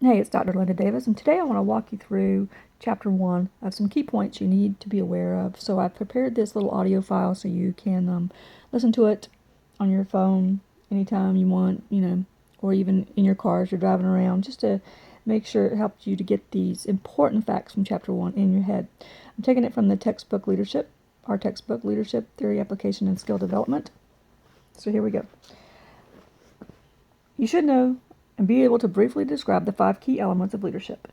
Hey, it's Dr. Linda Davis, and today I want to walk you through Chapter 1 of some key points you need to be aware of. So I've prepared this little audio file so you can listen to it on your phone anytime you want, or even in your car as you're driving around, just to make sure it helps you to get these important facts from Chapter 1 in your head. I'm taking it from the textbook Leadership, our textbook Leadership, Theory, Application, and Skill Development. So here we go. You should know and be able to briefly describe the 5 key elements of leadership.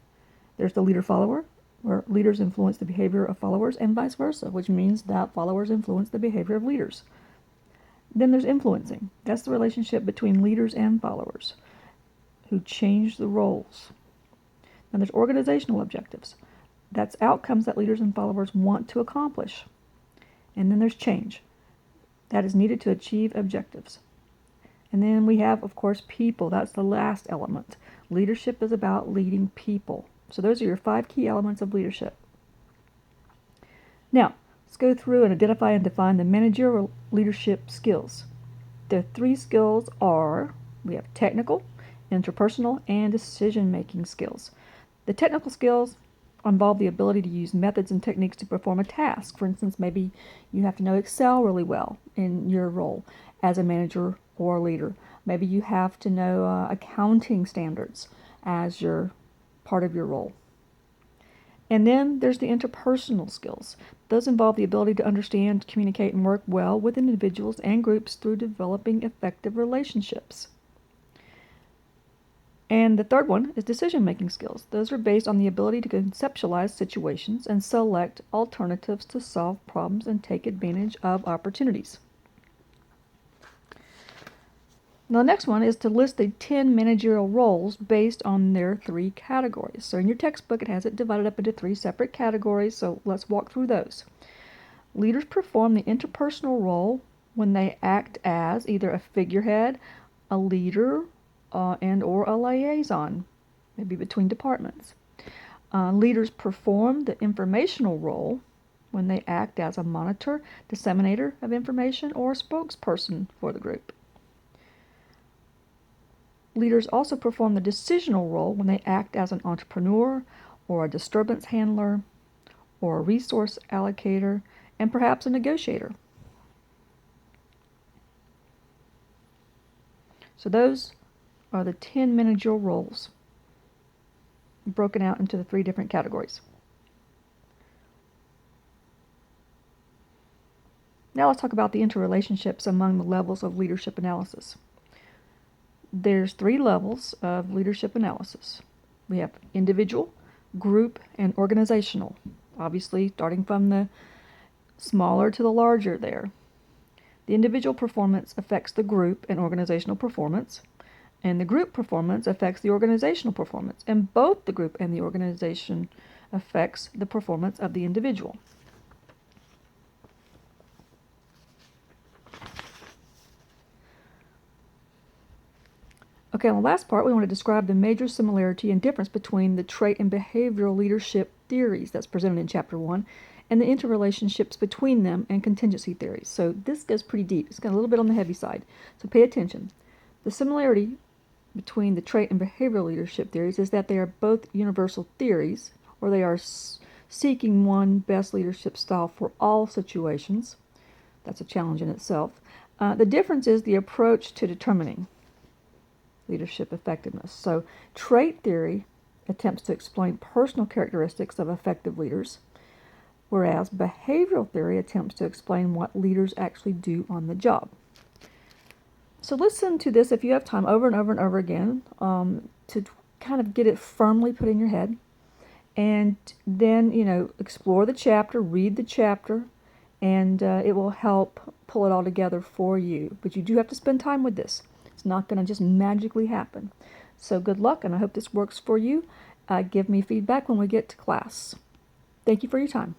There's the leader-follower, where leaders influence the behavior of followers, and vice versa, which means that followers influence the behavior of leaders. Then there's influencing. That's the relationship between leaders and followers who change the roles. Then there's organizational objectives. That's outcomes that leaders and followers want to accomplish. And then there's change. That is needed to achieve objectives. And then we have, of course, people. That's the last element. Leadership is about leading people. So those are your 5 key elements of leadership. Now, let's go through and identify and define the managerial leadership skills. The 3 skills are, we have technical, interpersonal, and decision-making skills. The technical skills involve the ability to use methods and techniques to perform a task. For instance, maybe you have to know Excel really well in your role as a manager or a leader. Maybe you have to know accounting standards as your part of your role. And then there's the interpersonal skills. Those involve the ability to understand, communicate, and work well with individuals and groups through developing effective relationships. And the third one is decision-making skills. Those are based on the ability to conceptualize situations and select alternatives to solve problems and take advantage of opportunities. Now, the next one is to list the 10 managerial roles based on their 3 categories. So in your textbook, it has it divided up into 3 separate categories, so let's walk through those. Leaders perform the interpersonal role when they act as either a figurehead, a leader, and or a liaison, maybe between departments. Leaders perform the informational role when they act as a monitor, disseminator of information, or a spokesperson for the group. Leaders also perform the decisional role when they act as an entrepreneur or a disturbance handler or a resource allocator and perhaps a negotiator. So those are the 10 managerial roles broken out into the 3 different categories. Now let's talk about the interrelationships among the levels of leadership analysis. There's 3 levels of leadership analysis. We have individual, group, and organizational. Obviously, starting from the smaller to the larger there. The individual performance affects the group and organizational performance, and the group performance affects the organizational performance, and both the group and the organization affects the performance of the individual. Okay, on the last part, we want to describe the major similarity and difference between the trait and behavioral leadership theories that's presented in Chapter 1 and the interrelationships between them and contingency theories. So this goes pretty deep. It's got a little bit on the heavy side. So pay attention. The similarity between the trait and behavioral leadership theories is that they are both universal theories, or they are seeking one best leadership style for all situations. That's a challenge in itself. The difference is the approach to determining leadership effectiveness. So trait theory attempts to explain personal characteristics of effective leaders, whereas behavioral theory attempts to explain what leaders actually do on the job. So listen to this if you have time over and over and over again to kind of get it firmly put in your head. And then, explore the chapter, read the chapter, and it will help pull it all together for you. But you do have to spend time with this. It's not going to just magically happen. So good luck, and I hope this works for you. Give me feedback when we get to class. Thank you for your time.